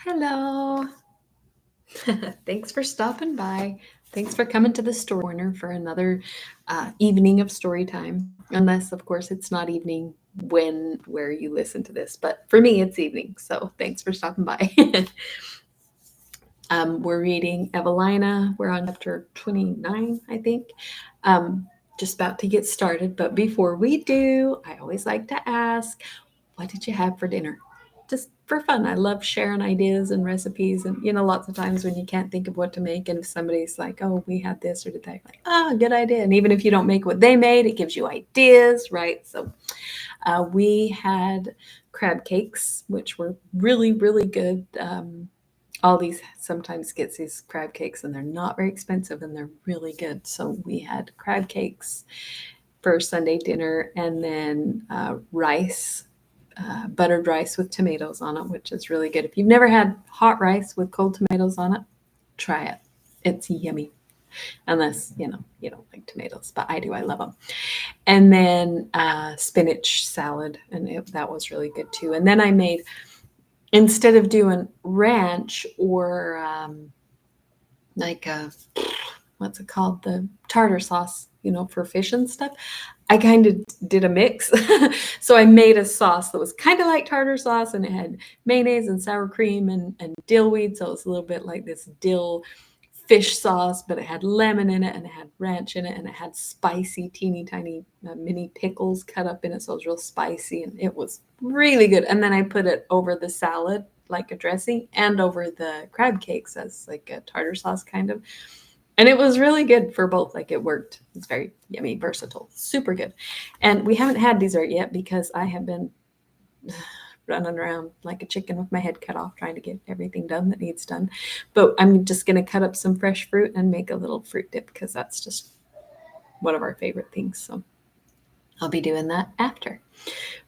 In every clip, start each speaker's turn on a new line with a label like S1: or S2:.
S1: Hello. Thanks for stopping by. Thanks for coming to the story corner for another evening of story time. Unless, of course, it's not evening where you listen to this, but for me, it's evening. So thanks for stopping by. We're reading Evelina. We're on chapter 29, I think. Um, just about to get started. But before we do, I always like to ask, what did you have for dinner? Just for fun. I love sharing ideas and recipes. And, lots of times when you can't think of what to make, and if somebody's like, oh, we had this or did that, like, good idea. And even if you don't make what they made, it gives you ideas, right? So we had crab cakes, which were really, really good. Aldi's sometimes gets these crab cakes and they're not very expensive and they're really good. So we had crab cakes for Sunday dinner and then rice, buttered rice with tomatoes on it, which is really good. If you've never had hot rice with cold tomatoes on it, try it. It's yummy. Unless, you don't like tomatoes, but I do. I love them. And then spinach salad, and that was really good too. And then I made, instead of doing ranch or like what's it called, the tartar sauce, for fish and stuff, I kind of did a mix. So I made a sauce that was kind of like tartar sauce, and it had mayonnaise and sour cream and dill weed, so it was a little bit like this dill fish sauce, but it had lemon in it and it had ranch in it and it had spicy teeny tiny mini pickles cut up in it, so it was real spicy and it was really good. And then I put it over the salad like a dressing and over the crab cakes as like a tartar sauce kind of, and it was really good for both. Like, it worked. It's very yummy, versatile, super good. And we haven't had dessert yet because I have been running around like a chicken with my head cut off trying to get everything done that needs done. But I'm just going to cut up some fresh fruit and make a little fruit dip because that's just one of our favorite things. So I'll be doing that after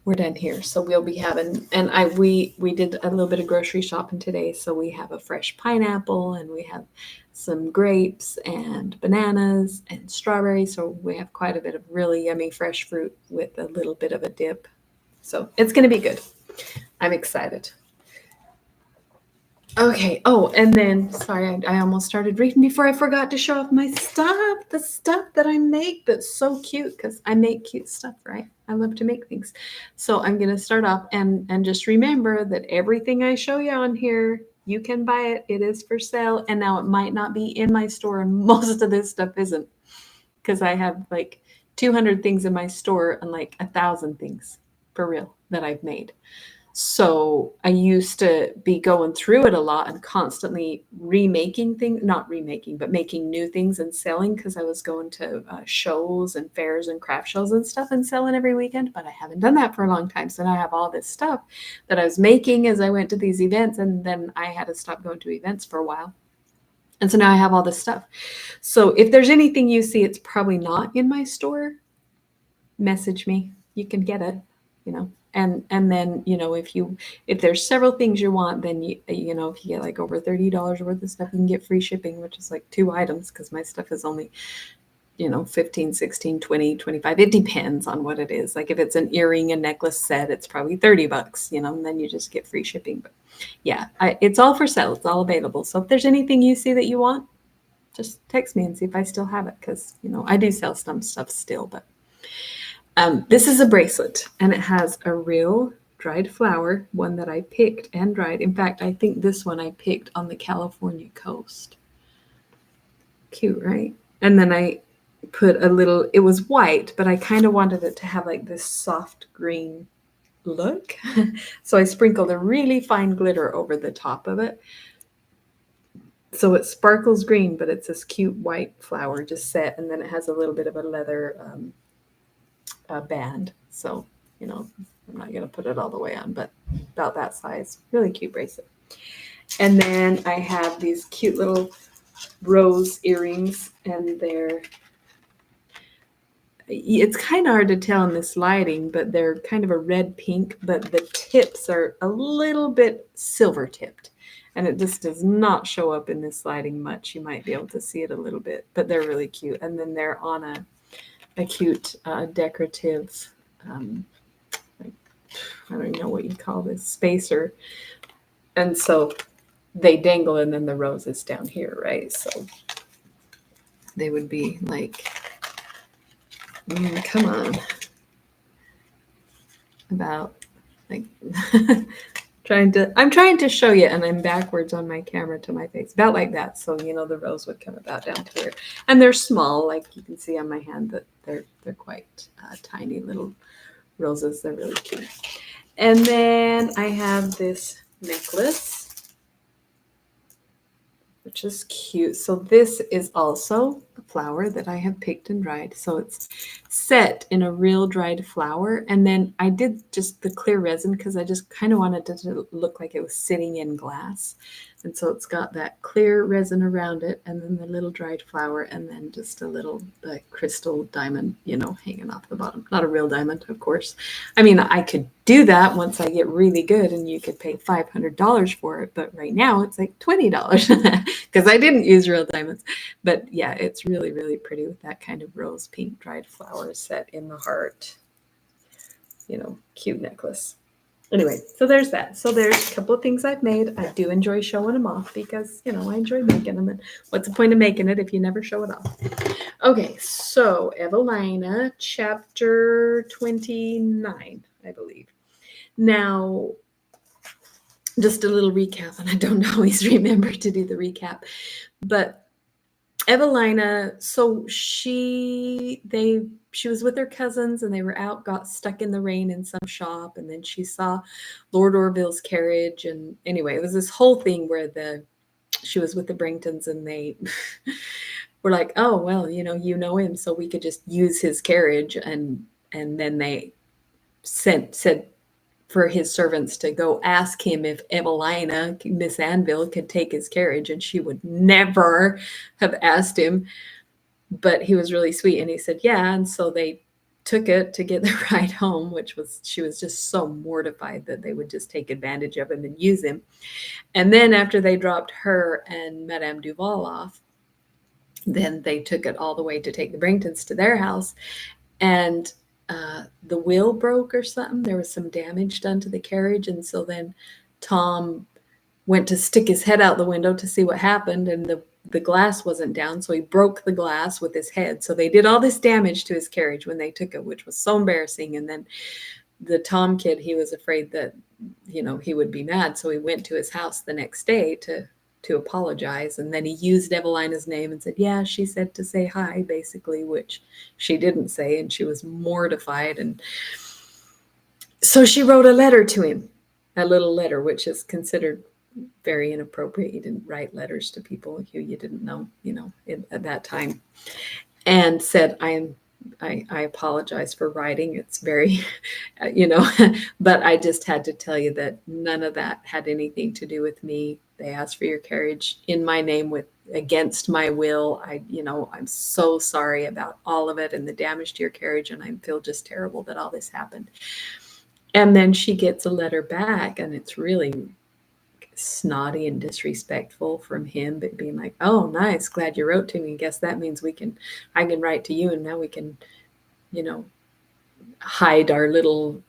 S1: we're done here. So we'll be having, and we did a little bit of grocery shopping today. So we have a fresh pineapple and we have some grapes and bananas and strawberries. So we have quite a bit of really yummy fresh fruit with a little bit of a dip. So it's going to be good. I'm excited. Okay. Oh, and then sorry, I almost started reading before I forgot to show off my stuff. The stuff that I make that's so cute because I make cute stuff, right? I love to make things. So I'm gonna start off and just remember that everything I show you on here, you can buy it. It is for sale. And now it might not be in my store, and most of this stuff isn't because I have like 200 things in my store and like 1,000 things for real that I've made. So I used to be going through it a lot and constantly remaking things, not remaking, but making new things and selling because I was going to shows and fairs and craft shows and stuff and selling every weekend. But I haven't done that for a long time. So now I have all this stuff that I was making as I went to these events. And then I had to stop going to events for a while. And so now I have all this stuff. So if there's anything you see, it's probably not in my store, message me. You can get it, you know. And then, if there's several things you want, then if you get like over $30 worth of stuff, you can get free shipping, which is like 2 items because my stuff is only 15, 16, 20, 25. It depends on what it is. Like if it's an earring and necklace set, it's probably $30, and then you just get free shipping. But yeah, it's all for sale. It's all available. So if there's anything you see that you want, just text me and see if I still have it because I do sell some stuff still. But this is a bracelet, and it has a real dried flower, one that I picked and dried. In fact, I think this one I picked on the California coast. Cute, right? And then I put a little, it was white, but I kind of wanted it to have like this soft green look. So I sprinkled a really fine glitter over the top of it. So it sparkles green, but it's this cute white flower just set, and then it has a little bit of a leather band. So, I'm not going to put it all the way on, but about that size. Really cute bracelet. And then I have these cute little rose earrings, and it's kind of hard to tell in this lighting, but they're kind of a red pink, but the tips are a little bit silver tipped. And it just does not show up in this lighting much. You might be able to see it a little bit, but they're really cute. And then they're on a cute decorative, I don't even know what you'd call this, spacer. And so they dangle and then the rose is down here, right? So they would be like, come on, about like I'm trying to show you, and I'm backwards on my camera to my face, about like that. So the rose would come about down to here, and they're small, like you can see on my hand that they're quite tiny little roses. They're really cute. And then I have this necklace, which is cute. So this is also a flower that I have picked and dried. So it's set in a real dried flower. And then I did just the clear resin because I just kind of wanted it to look like it was sitting in glass. And so it's got that clear resin around it, and then the little dried flower, and then just a little crystal diamond, hanging off the bottom. Not a real diamond, of course. I mean, I could do that once I get really good, and you could pay $500 for it. But right now it's like $20 because I didn't use real diamonds. But yeah, it's really, really pretty with that kind of rose pink dried flower set in the heart. Cute necklace. Anyway, so there's that. So there's a couple of things I've made. I do enjoy showing them off because, I enjoy making them. And what's the point of making it if you never show it off? Okay, so Evelina, chapter 29, I believe. Now, just a little recap, and I don't always remember to do the recap, but Evelina, so she was with her cousins, and they were out, got stuck in the rain in some shop, and then she saw Lord Orville's carriage, and anyway, it was this whole thing where she was with the Bringtons, and they were like, oh well, you know him, so we could just use his carriage, and then they said for his servants to go ask him if Evelina, Miss Anvil, could take his carriage, and she would never have asked him, but he was really sweet, and he said yeah, and so they took it to get the ride home, she was just so mortified that they would just take advantage of him and use him. And then after they dropped her and Madame Duval off, then they took it all the way to take the Bringtons to their house, and the wheel broke or something. There was some damage done to the carriage, and so then Tom went to stick his head out the window to see what happened, and the glass wasn't down, so he broke the glass with his head. So they did all this damage to his carriage when they took it, which was so embarrassing. And then the Tom kid, he was afraid that he would be mad, so he went to his house the next day to apologize, and then he used Evelina's name and said, yeah, she said to say hi, basically, which she didn't say, and she was mortified. And so she wrote a letter to him, a little letter, which is considered very inappropriate. You didn't write letters to people who you didn't know, at that time, and said, I apologize for writing. It's very, but I just had to tell you that none of that had anything to do with me. They asked for your carriage in my name against my will. I'm so sorry about all of it and the damage to your carriage, and I feel just terrible that all this happened. And then she gets a letter back, and it's really snotty and disrespectful from him, but being like, oh, nice, glad you wrote to me. Guess that means I can write to you, and now we can, hide our little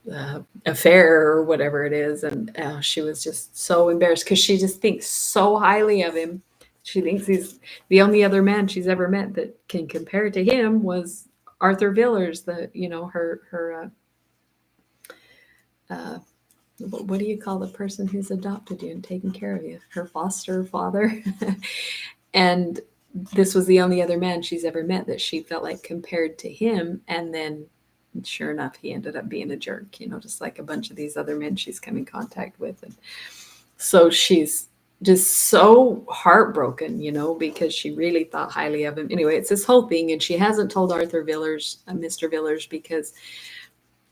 S1: affair or whatever it is. And she was just so embarrassed because she just thinks so highly of him. She thinks he's the only other man she's ever met that can compare to him was Arthur Villers, her what do you call the person who's adopted you and taken care of you? Her foster father. And this was the only other man she's ever met that she felt like compared to him. And then sure enough, he ended up being a jerk, just like a bunch of these other men she's come in contact with. And so she's just so heartbroken, because she really thought highly of him. Anyway, it's this whole thing. And she hasn't told Arthur Villers, Mr. Villers, because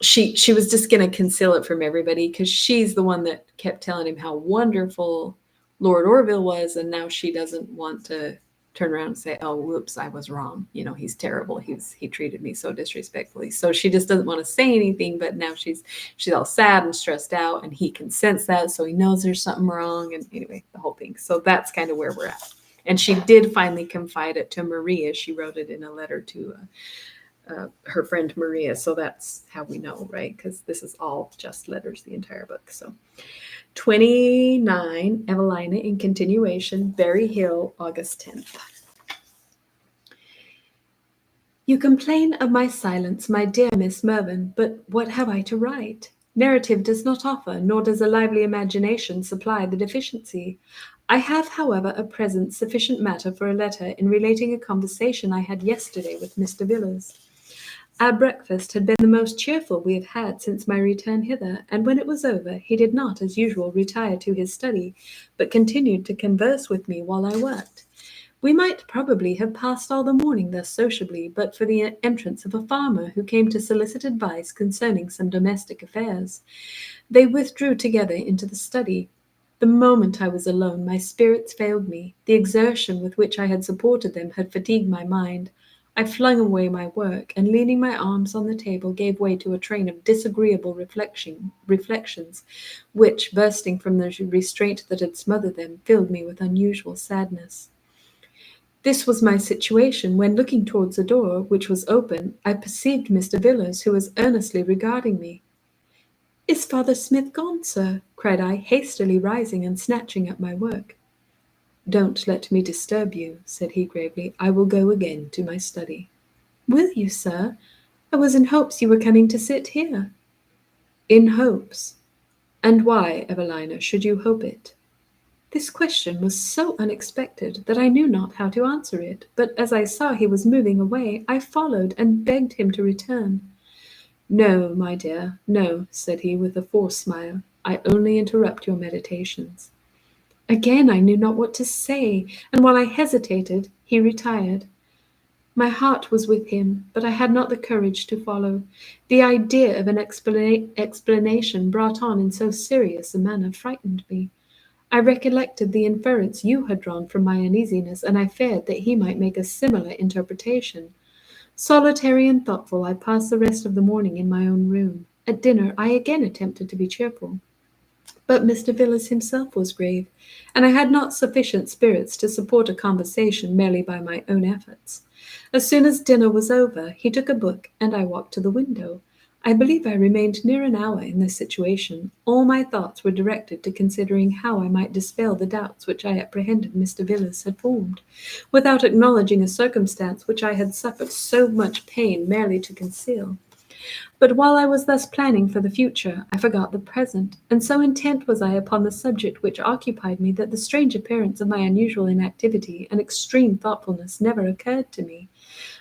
S1: she was just going to conceal it from everybody, because she's the one that kept telling him how wonderful Lord Orville was. And now she doesn't want to turn around and say, oh, whoops, I was wrong. He's terrible. He treated me so disrespectfully. So she just doesn't want to say anything, but now she's all sad and stressed out, and he can sense that. So he knows there's something wrong. And anyway, the whole thing. So that's kind of where we're at. And she did finally confide it to Maria. She wrote it in a letter to her friend Maria. So that's how we know, right? Because this is all just letters, the entire book. So 29, Evelina in continuation, Berry Hill, August 10th. You complain of my silence, my dear Miss Mervyn, but what have I to write? Narrative does not offer, nor does a lively imagination supply the deficiency. I have, however, at present sufficient matter for a letter in relating a conversation I had yesterday with Mr. Villars. Our breakfast had been the most cheerful we have had since my return hither, and when it was over, he did not, as usual, retire to his study, but continued to converse with me while I worked. We might probably have passed all the morning thus sociably, but for the entrance of a farmer who came to solicit advice concerning some domestic affairs. They withdrew together into the study. The moment I was alone, my spirits failed me. The exertion with which I had supported them had fatigued my mind. I flung away my work, and leaning my arms on the table, gave way to a train of disagreeable reflections, which, bursting from the restraint that had smothered them, filled me with unusual sadness. This was my situation, when looking towards the door, which was open, I perceived Mr. Villars, who was earnestly regarding me. Is Father Smith gone, sir? Cried I, hastily rising and snatching up my work. Don't let me disturb you, said he gravely. I will go again to my study. Will you, sir? I was in hopes you were coming to sit here. In hopes? And why, Evelina, should you hope it? This question was so unexpected that I knew not how to answer it, but as I saw he was moving away, I followed and begged him to return. No, my dear, no, said he with a forced smile. I only interrupt your meditations. Again I knew not what to say, and while I hesitated, he retired. My heart was with him, but I had not the courage to follow. The idea of an explanation brought on in so serious a manner frightened me. I recollected the inference you had drawn from my uneasiness, and I feared that he might make a similar interpretation. Solitary and thoughtful, I passed the rest of the morning in my own room. At dinner, I again attempted to be cheerful. But Mr. Villars himself was grave, and I had not sufficient spirits to support a conversation merely by my own efforts. As soon as dinner was over, he took a book, and I walked to the window. I believe I remained near an hour in this situation. All my thoughts were directed to considering how I might dispel the doubts which I apprehended Mr. Villars had formed, without acknowledging a circumstance which I had suffered so much pain merely to conceal. But while I was thus planning for the future, I forgot the present, and so intent was I upon the subject which occupied me that the strange appearance of my unusual inactivity and extreme thoughtfulness never occurred to me.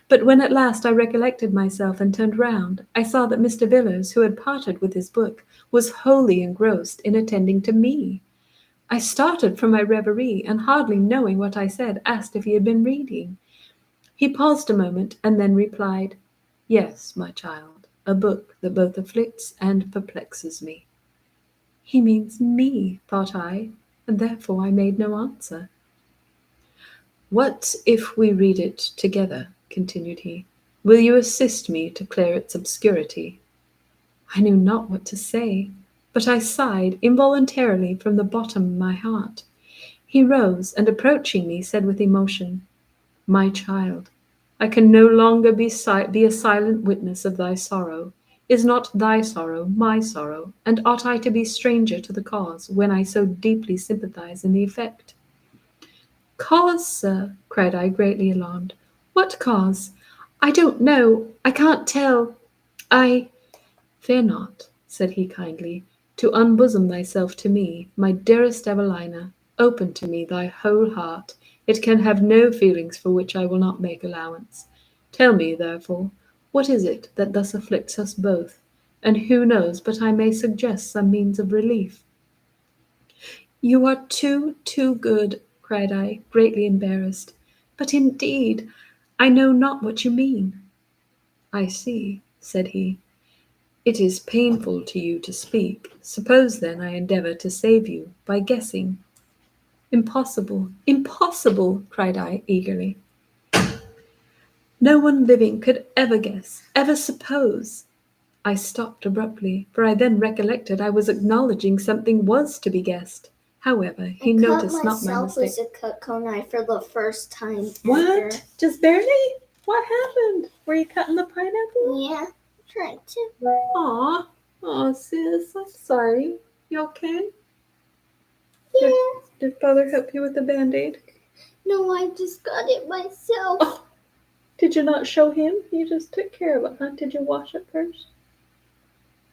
S1: But when at last I recollected myself and turned round, I saw that Mr. Villars, who had parted with his book, was wholly engrossed in attending to me. I started from my reverie, and hardly knowing what I said, asked if he had been reading. He paused a moment, and then replied, Yes, my child, a book that both afflicts and perplexes me. He means me, thought I, and therefore I made no answer. What if we read it together? Continued he. Will you assist me to clear its obscurity? I knew not what to say, but I sighed involuntarily from the bottom of my heart. He rose, and approaching me, said with emotion, My child, I can no longer be a silent witness of thy sorrow. Is not thy sorrow my sorrow, and ought I to be stranger to the cause, when I so deeply sympathize in the effect? Cause, sir, cried I, greatly alarmed. What cause? I don't know. I can't tell. Fear not, said he kindly, to unbosom thyself to me, my dearest Evelina. Open to me thy whole heart. It can have no feelings for which I will not make allowance. Tell me, therefore, what is it that thus afflicts us both? And who knows but I may suggest some means of relief? You are too good, cried I, greatly embarrassed. But indeed, I know not what you mean. I see, said he. It is painful to you to speak. Suppose, then, I endeavour to save you by guessing. Impossible, impossible, cried I eagerly. No one living could ever guess, ever suppose. I stopped abruptly, for I then recollected I was acknowledging something was to be guessed. However, he noticed not my mistake.
S2: With a Cutco knife for the first time.
S1: What? Ever. Just barely? What happened? Were you cutting the pineapple?
S2: Yeah, trying to.
S1: Aw. Aw, sis, I'm sorry. You okay?
S2: Yeah.
S1: Did Father help you with the Band-Aid?
S2: No, I just got it myself.
S1: Oh, did you not show him? You just took care of it, huh? Did you wash it first?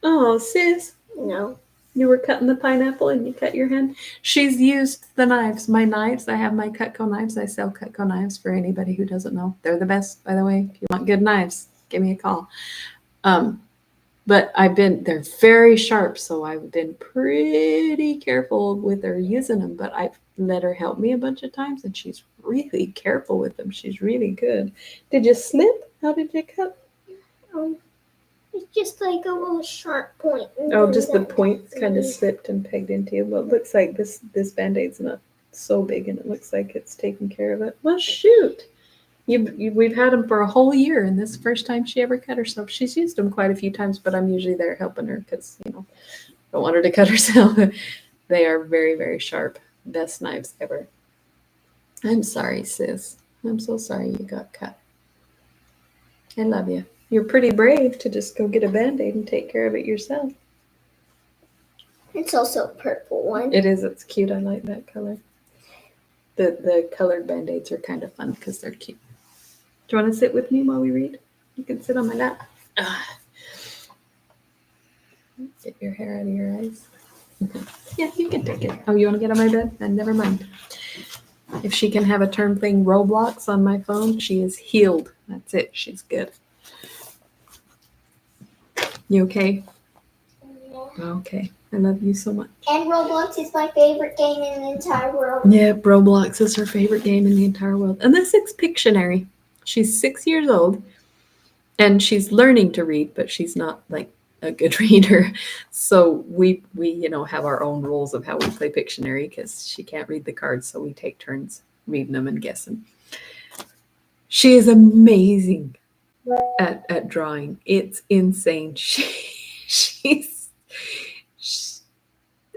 S1: Oh, sis.
S2: No.
S1: You were cutting the pineapple and you cut your hand. She's used the knives. My knives. I have my Cutco knives. I sell Cutco knives for anybody who doesn't know. They're the best, by the way. If you want good knives, give me a call. But they're very sharp, so I've been pretty careful with her using them. But I've let her help me a bunch of times, and she's really careful with them. She's really good. Did you slip? How did you cut?
S2: It's just like a little sharp point.
S1: Oh, just the points kind of slipped and pegged into you. Well, it looks like this Band-Aid's not so big, and it looks like it's taking care of it. Well, shoot. We've had them for a whole year, and this is the first time she ever cut herself. She's used them quite a few times, but I'm usually there helping her because, I don't want her to cut herself. They are very, very sharp. Best knives ever. I'm sorry, sis. I'm so sorry you got cut. I love you. You're pretty brave to just go get a Band-Aid and take care of it yourself.
S2: It's also a purple one.
S1: It is. It's cute. I like that color. The colored Band-Aids are kind of fun because they're cute. Do you want to sit with me while we read? You can sit on my lap. Get your hair out of your eyes. Yeah, you can take it. Oh, you want to get on my bed? Then never mind. If she can have a turn playing Roblox on my phone, she is healed. That's it. She's good. You okay?
S2: Yeah.
S1: Okay. I love you so much.
S2: And Roblox is my favorite game in the entire world.
S1: Yeah, Roblox is her favorite game in the entire world. And this is Pictionary. She's 6 years old, and she's learning to read, but she's not like a good reader. So we have our own rules of how we play Pictionary because she can't read the cards, so we take turns reading them and guessing. She is amazing at drawing. It's insane.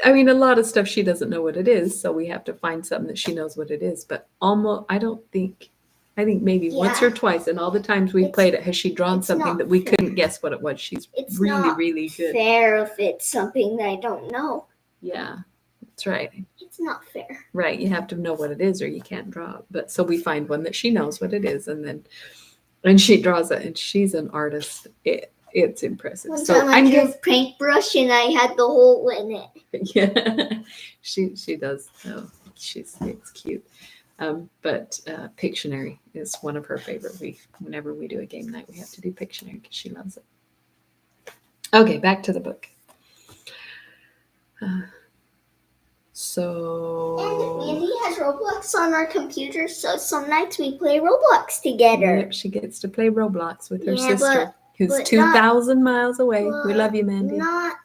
S1: I mean, a lot of stuff she doesn't know what it is, so we have to find something that she knows what it is. But I think maybe once or twice, and all the times we've played it, has she drawn something that we couldn't guess what it was. She's really, really good.
S2: It's not fair if it's something that I don't know.
S1: Yeah, that's right.
S2: It's not fair.
S1: Right, you have to know what it is or you can't draw it. But so we find one that she knows what it is, and she draws it, and she's an artist. It's impressive.
S2: One time I drew a paintbrush and I had the hole in it.
S1: Yeah, she does. Oh, it's cute. But Pictionary is one of her favorite. Whenever we do a game night, we have to do Pictionary because she loves it. Okay, back to the book.
S2: And Andy has Roblox on our computer, so some nights we play Roblox together.
S1: Yep, she gets to play Roblox with her sister, who's 2,000 miles away. We love you, Mandy.
S2: Not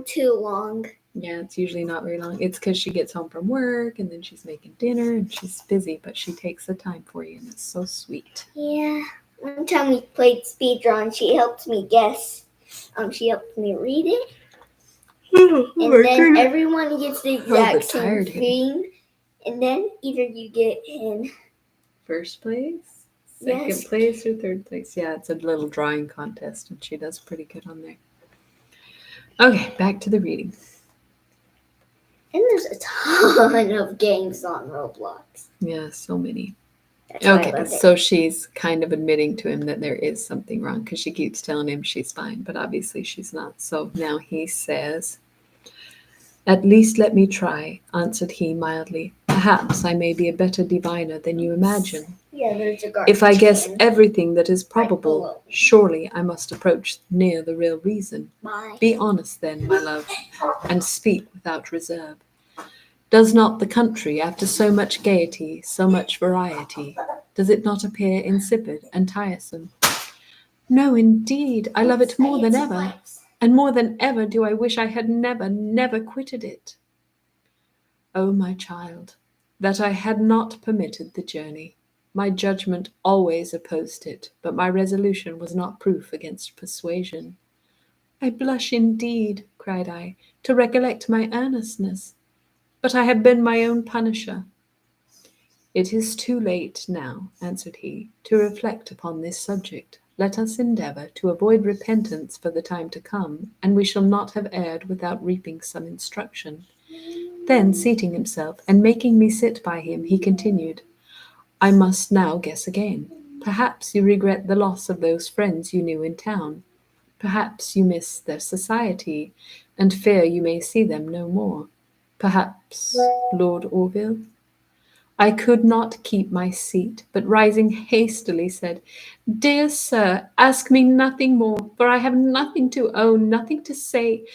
S2: too long.
S1: Yeah, it's usually not very long. It's because she gets home from work and then she's making dinner and she's busy, but she takes the time for you, and it's so sweet.
S2: Yeah. One time we played speedrun, she helped me guess. She helped me read it. And then everyone gets the exact same thing. And then either you get in
S1: first place, second place, or third place. Yeah, it's a little drawing contest, and she does pretty good on there. Okay, back to the reading.
S2: And there's a ton of games on Roblox.
S1: Yeah, so many. Okay, so she's kind of admitting to him that there is something wrong because she keeps telling him she's fine, but obviously she's not. So now he says, "At least let me try," answered he mildly. "Perhaps I may be a better diviner than you imagine.
S2: Yeah, there's a garbage
S1: If I guess
S2: can
S1: everything that is probable,
S2: below.
S1: surely I must approach near the real reason.
S2: Bye.
S1: Be honest then, my love, and speak without reserve. Does not the country, after so much gaiety, so much variety, does it not appear insipid and tiresome? No, indeed, I love it more than ever, and more than ever do I wish I had never, never quitted it. Oh, my child, that I had not permitted the journey. My judgment always opposed it, but my resolution was not proof against persuasion. I blush indeed, cried I, to recollect my earnestness, but I have been my own punisher. It is too late now, answered he, to reflect upon this subject. Let us endeavour to avoid repentance for the time to come, and we shall not have erred without reaping some instruction. Then, seating himself, and making me sit by him, he continued, I must now guess again. Perhaps you regret the loss of those friends you knew in town. Perhaps you miss their society, and fear you may see them no more. Perhaps Lord Orville? I could not keep my seat, but rising hastily said, Dear sir, ask me nothing more, for I have nothing to own, nothing to say.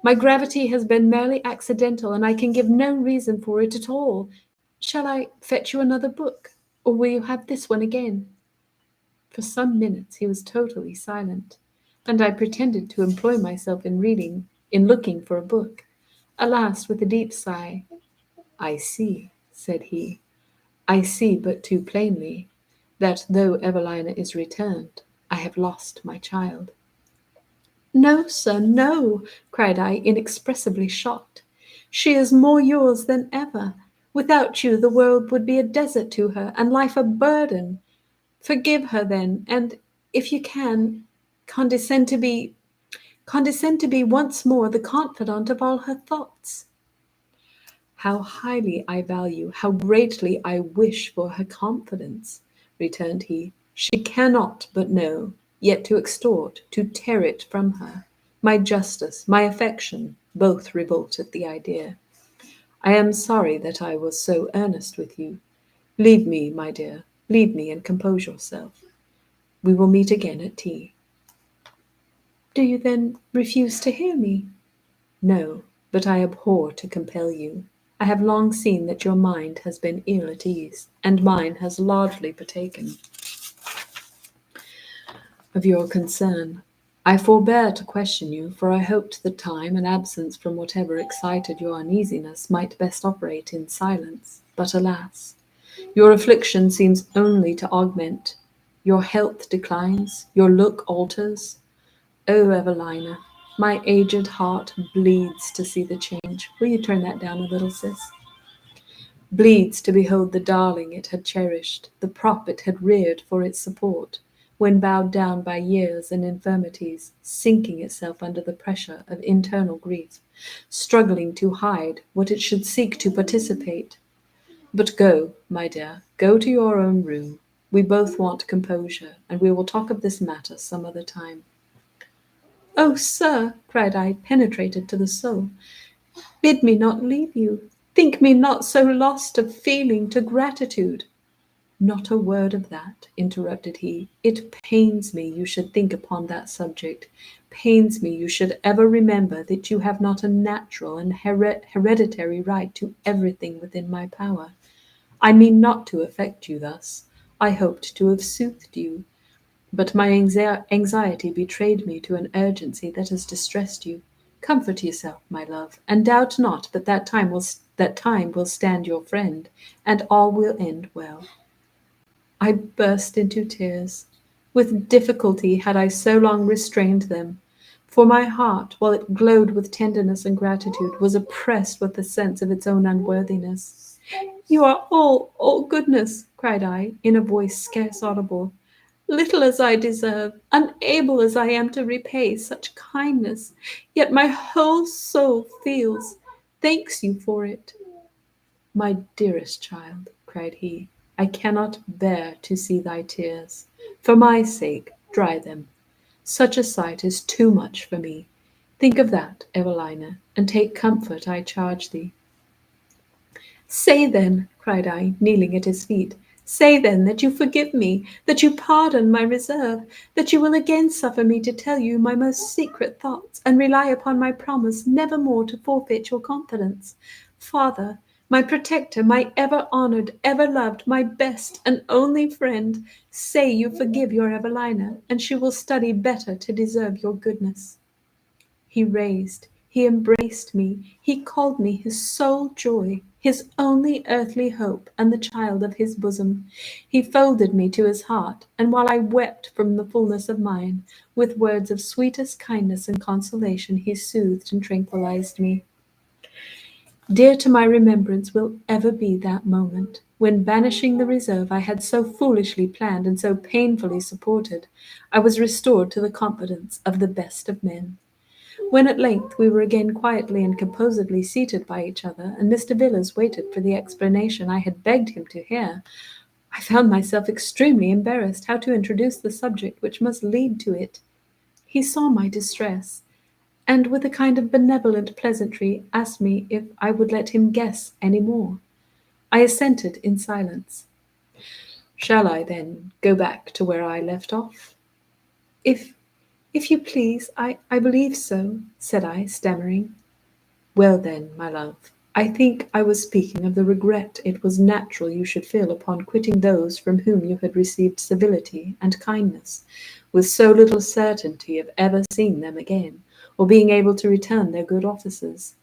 S1: My gravity has been merely accidental, and I can give no reason for it at all. Shall I fetch you another book, or will you have this one again? For some minutes he was totally silent, and I pretended to employ myself in reading, in looking for a book. At last, with a deep sigh, I see, said he, I see but too plainly that though Evelina is returned, I have lost my child. No, sir, no, cried I, inexpressibly shocked. She is more yours than ever. Without you, the world would be a desert to her, and life a burden. Forgive her then, and, if you can, condescend to be condescend to be once more the confidant of all her thoughts. How highly I value, how greatly I wish for her confidence, returned he. She cannot but know, yet to extort, to tear it from her. My justice, my affection, both revolt at the idea. I am sorry that I was so earnest with you. Leave me, my dear, leave me and compose yourself. We will meet again at tea. Do you then refuse to hear me? No, but I abhor to compel you. I have long seen that your mind has been ill at ease, and mine has largely partaken of your concern. I forbear to question you, for I hoped that time and absence from whatever excited your uneasiness might best operate in silence. But alas, your affliction seems only to augment. Your health declines, your look alters. Oh, Evelina, my aged heart bleeds to see the change. Will you turn that down a little, sis? Bleeds to behold the darling it had cherished, the prop it had reared for its support, when bowed down by years and infirmities, sinking itself under the pressure of internal grief, struggling to hide what it should seek to participate. But go, my dear, go to your own room. We both want composure, and we will talk of this matter some other time. Oh, sir, cried I, penetrated to the soul, bid me not leave you. Think me not so lost of feeling to gratitude. Not a word of that, interrupted he. It pains me you should think upon that subject, pains me you should ever remember that you have not a natural and hereditary right to everything within my power. I mean not to affect you thus. I hoped to have soothed you, but my anxiety betrayed me to an urgency that has distressed you. Comfort yourself, my love, and doubt not but that time will stand your friend, and all will end well. I burst into tears. With difficulty had I so long restrained them, for my heart, while it glowed with tenderness and gratitude, was oppressed with the sense of its own unworthiness. You are all goodness, cried I, in a voice scarce audible. Little as I deserve, unable as I am to repay such kindness, yet my whole soul feels, thanks you for it. My dearest child, cried he, I cannot bear to see thy tears. For my sake, dry them. Such a sight is too much for me. Think of that, Evelina, and take comfort, I charge thee. Say then, cried I, kneeling at his feet, say then that you forgive me, that you pardon my reserve, that you will again suffer me to tell you my most secret thoughts, and rely upon my promise never more to forfeit your confidence. Father, my protector, my ever honoured, ever loved, my best and only friend, say you forgive your Evelina, and she will study better to deserve your goodness. He embraced me, he called me his sole joy, his only earthly hope, and the child of his bosom. He folded me to his heart, and while I wept from the fullness of mine, with words of sweetest kindness and consolation, he soothed and tranquillized me. Dear to my remembrance will ever be that moment, When banishing the reserve I had so foolishly planned and so painfully supported, I was restored to the confidence of the best of men. When at length we were again quietly and composedly seated by each other, and Mr. Villiers waited for the explanation I had begged him to hear, I found myself extremely embarrassed how to introduce the subject which must lead to it. He saw my distress, and with a kind of benevolent pleasantry asked me if I would let him guess any more. I assented in silence. Shall I, then, go back to where I left off? If if you please, I believe so, said I, stammering. Well, then, my love, I think I was speaking of the regret it was natural you should feel upon quitting those from whom you had received civility and kindness, with so little certainty of ever seeing them again, or being able to return their good offices.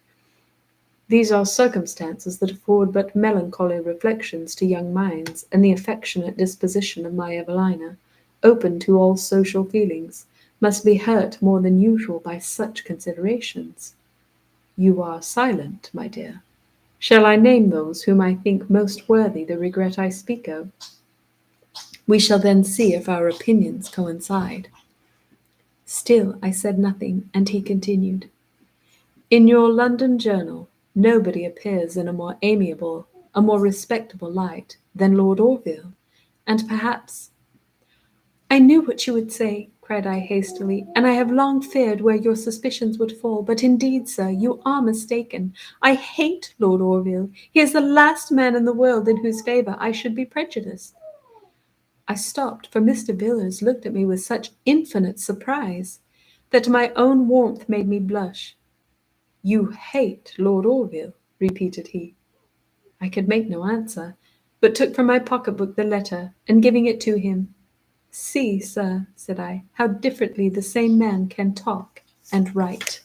S1: These are circumstances that afford but melancholy reflections to young minds, and the affectionate disposition of my Evelina, open to all social feelings, must be hurt more than usual by such considerations. You are silent, my dear. Shall I name those whom I think most worthy the regret I speak of? We shall then see if our opinions coincide. Still I said nothing, and he continued. In your London journal, nobody appears in a more amiable, a more respectable light than Lord Orville, and perhaps— I knew what you would say, cried I hastily, and I have long feared where your suspicions would fall. But indeed, sir, you are mistaken. I hate Lord Orville. He is the last man in the world in whose favour I should be prejudiced. I stopped, for Mr. Villiers looked at me with such infinite surprise that my own warmth made me blush. You hate Lord Orville, repeated he. I could make no answer, but took from my pocket-book the letter, and giving it to him, See, sir, said I, how differently the same man can talk and write.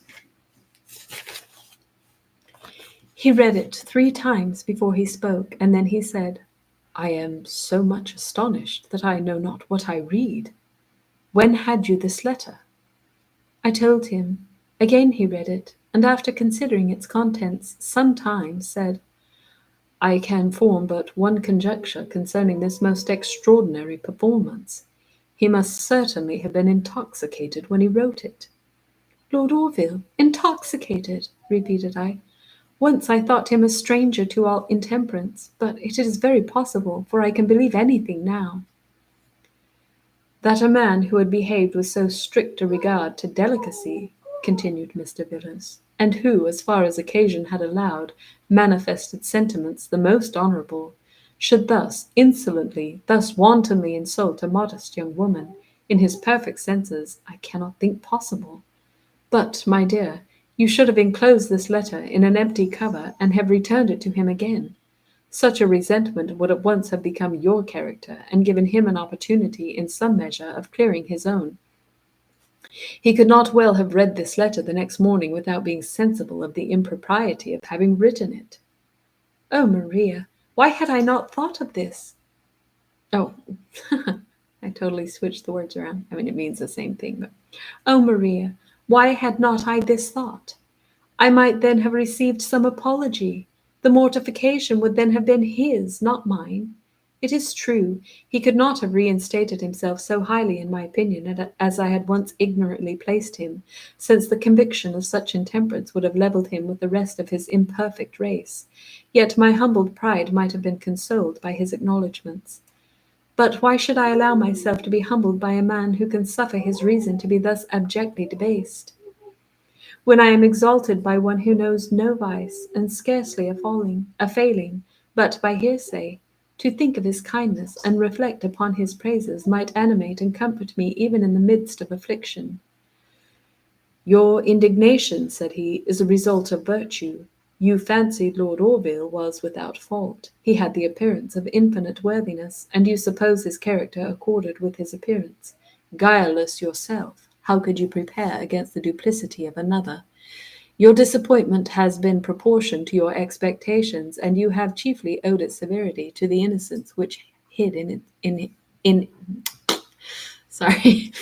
S1: He read it 3 times before he spoke, and then he said, I am so much astonished that I know not what I read. When had you this letter? I told him. Again he read it, and after considering its contents some time, said, I can form but one conjecture concerning this most extraordinary performance. He must certainly have been intoxicated when he wrote it. Lord Orville, intoxicated, repeated I. Once I thought him a stranger to all intemperance, but it is very possible, for I can believe anything now. That a man who had behaved with so strict a regard to delicacy, continued Mr. Villiers, and who, as far as occasion had allowed, manifested sentiments the most honourable, should thus insolently, thus wantonly insult a modest young woman, in his perfect senses, I cannot think possible. But, my dear, you should have enclosed this letter in an empty cover, and have returned it to him again. Such a resentment would at once have become your character, and given him an opportunity in some measure of clearing his own. He could not well have read this letter the next morning without being sensible of the impropriety of having written it. Oh, Maria, why had I not thought of this? Oh, I totally switched the words around. I mean, it means the same thing, but oh, Maria, why had not I this thought? I might then have received some apology. The mortification would then have been his, not mine. It is true, he could not have reinstated himself so highly in my opinion as I had once ignorantly placed him, since the conviction of such intemperance would have levelled him with the rest of his imperfect race. Yet my humbled pride might have been consoled by his acknowledgments. But why should I allow myself to be humbled by a man who can suffer his reason to be thus abjectly debased? When I am exalted by one who knows no vice, and scarcely a failing, but by hearsay, to think of his kindness and reflect upon his praises might animate and comfort me even in the midst of affliction. Your indignation, said he, is a result of virtue. You fancied Lord Orville was without fault. He had the appearance of infinite worthiness, and you suppose his character accorded with his appearance. Guileless yourself, how could you prepare against the duplicity of another? Your disappointment has been proportioned to your expectations, and you have chiefly owed its severity to the innocence which hid sorry,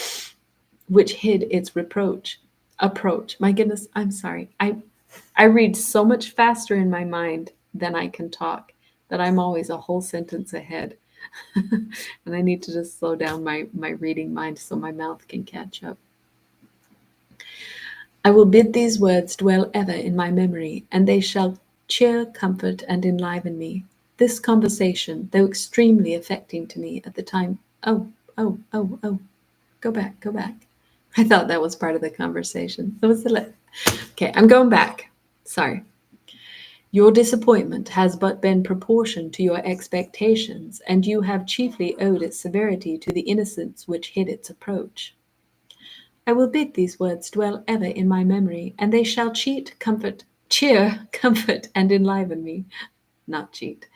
S1: which hid its approach. My goodness, I'm sorry. I read so much faster in my mind than I can talk. that I'm always a whole sentence ahead. And I need to just slow down my reading mind so my mouth can catch up. I will bid these words dwell ever in my memory, and they shall cheer, comfort, and enliven me. This conversation, though extremely affecting to me at the time. Oh, go back, go back. I thought that was part of the conversation. That was okay, I'm going back. Sorry. Your disappointment has but been proportioned to your expectations, and you have chiefly owed its severity to the innocence which hid its approach. I will bid these words dwell ever in my memory, and they shall cheer, comfort, and enliven me. Not cheat.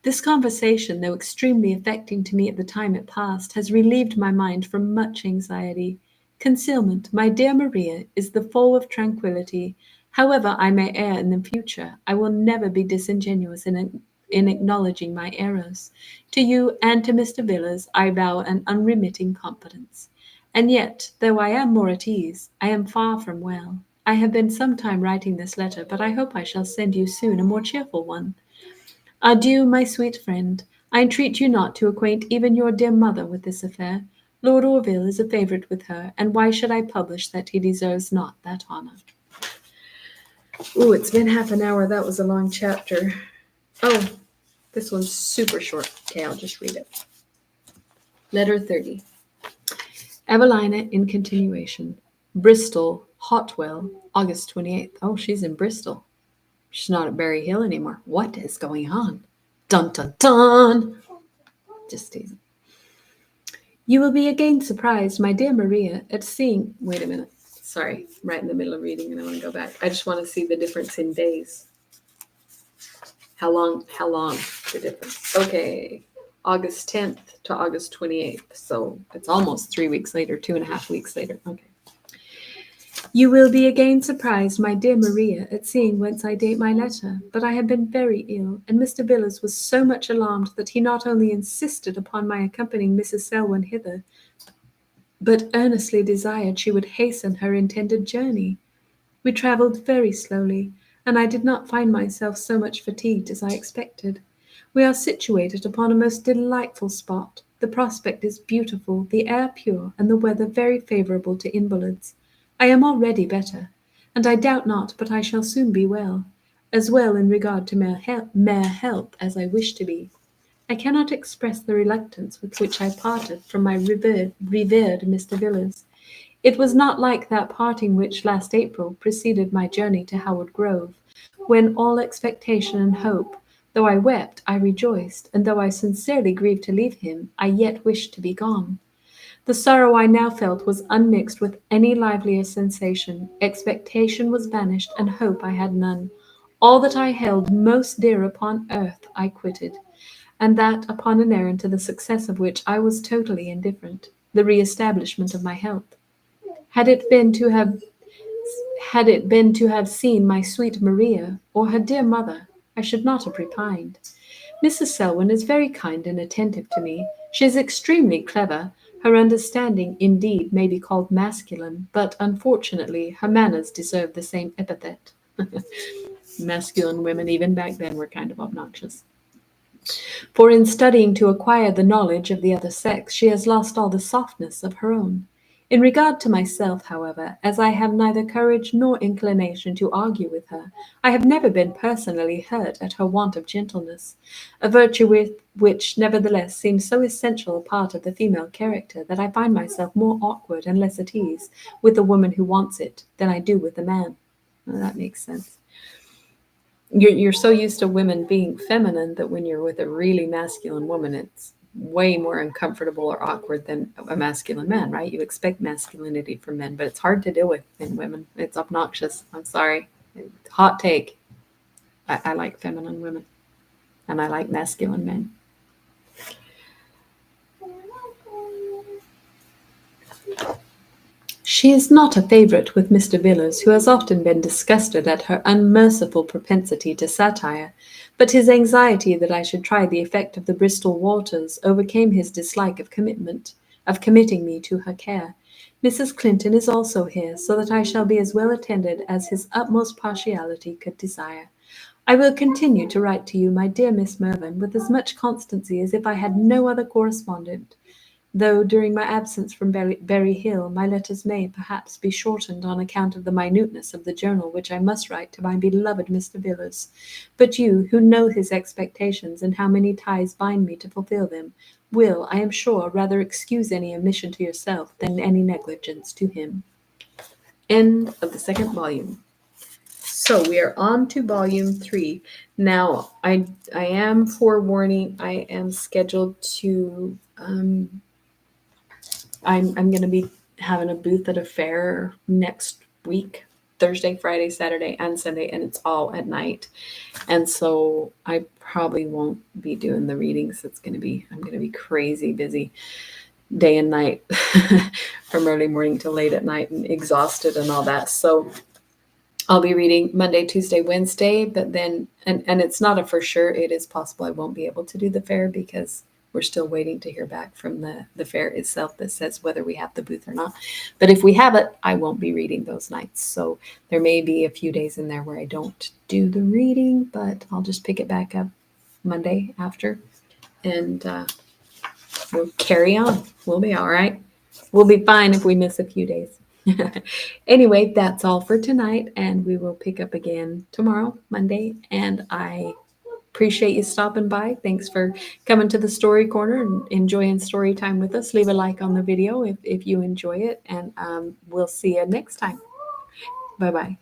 S1: This conversation, though extremely affecting to me at the time it passed, has relieved my mind from much anxiety. Concealment, my dear Maria, is the fall of tranquillity. However I may err in the future, I will never be disingenuous in acknowledging my errors. To you and to Mr. Villiers I vow an unremitting confidence. And yet, though I am more at ease, I am far from well. I have been some time writing this letter, but I hope I shall send you soon a more cheerful one. Adieu, my sweet friend. I entreat you not to acquaint even your dear mother with this affair. Lord Orville is a favourite with her, and why should I publish that he deserves not that honour? Ooh, it's been half an hour. That was a long chapter. Oh, this one's super short. Okay, I'll just read it. Letter 30. Evelina in continuation. Bristol, Hotwell, August 28th. Oh, she's in Bristol. She's not at Berry Hill anymore. What is going on? Dun dun dun! Just teasing. You will be again surprised, my dear Maria, at seeing. Wait a minute. Sorry, I'm right in the middle of reading and I want to go back. I just want to see the difference in days. How long the difference? Okay, August 10th to August 28th. So it's almost 3 weeks later, 2.5 weeks later. Okay. You will be again surprised, my dear Maria, at seeing whence I date my letter, but I have been very ill, and Mr. Villiers was so much alarmed that he not only insisted upon my accompanying Mrs. Selwyn hither, but earnestly desired she would hasten her intended journey. We travelled very slowly, and I did not find myself so much fatigued as I expected. We are situated upon a most delightful spot. The prospect is beautiful, the air pure, and the weather very favourable to invalids. I am already better, and I doubt not but I shall soon be well, as well in regard to mere health as I wish to be. I cannot express the reluctance with which I parted from my revered Mr. Villiers. It was not like that parting which last April preceded my journey to Howard Grove, when all expectation and hope, though I wept, I rejoiced, and though I sincerely grieved to leave him, I yet wished to be gone. The sorrow I now felt was unmixed with any livelier sensation. Expectation was vanished, and hope I had none. All that I held most dear upon earth I quitted, and that upon an errand to the success of which I was totally indifferent, the re-establishment of my health. Had it been to have seen my sweet Maria, or her dear mother, I should not have repined. Mrs. Selwyn is very kind and attentive to me. She is extremely clever. Her understanding, indeed, may be called masculine, but unfortunately her manners deserve the same epithet. Masculine women, even back then, were kind of obnoxious. For in studying to acquire the knowledge of the other sex, she has lost all the softness of her own. In regard to myself, however, as I have neither courage nor inclination to argue with her, I have never been personally hurt at her want of gentleness, a virtue which nevertheless seems so essential a part of the female character that I find myself more awkward and less at ease with the woman who wants it than I do with the man. Well, that makes sense. You're so used to women being feminine that when you're with a really masculine woman, it's way more uncomfortable or awkward than a masculine man, right? You expect masculinity from men, but it's hard to deal with in women. It's obnoxious. I'm sorry. Hot take. I like feminine women, and I like masculine men. She is not a favourite with Mr. Villiers, who has often been disgusted at her unmerciful propensity to satire, but his anxiety that I should try the effect of the Bristol waters overcame his dislike of committing me to her care. Mrs. Clinton is also here, so that I shall be as well attended as his utmost partiality could desire. I will continue to write to you, my dear Miss Mervyn, with as much constancy as if I had no other correspondent, though during my absence from Berry Hill my letters may, perhaps, be shortened on account of the minuteness of the journal which I must write to my beloved Mr. Villars. But you, who know his expectations, and how many ties bind me to fulfil them, will, I am sure, rather excuse any omission to yourself than any negligence to him. End of the second volume. So we are on to volume 3. Now, I am forewarning, I am scheduled to I'm going to be having a booth at a fair next week, Thursday, Friday, Saturday, and Sunday, and it's all at night. And so I probably won't be doing the readings. I'm going to be crazy busy day and night from early morning to late at night and exhausted and all that. So I'll be reading Monday, Tuesday, Wednesday, but then, and it's not a for sure. It is possible I won't be able to do the fair because we're still waiting to hear back from the fair itself that says whether we have the booth or not. But if we have it, I won't be reading those nights. So there may be a few days in there where I don't do the reading, but I'll just pick it back up Monday after, and we'll carry on. We'll be all right. We'll be fine if we miss a few days. Anyway, that's all for tonight, and we will pick up again tomorrow, Monday. And I appreciate you stopping by. Thanks for coming to the Story Corner and enjoying story time with us. Leave a like on the video if you enjoy it, and we'll see you next time. Bye bye.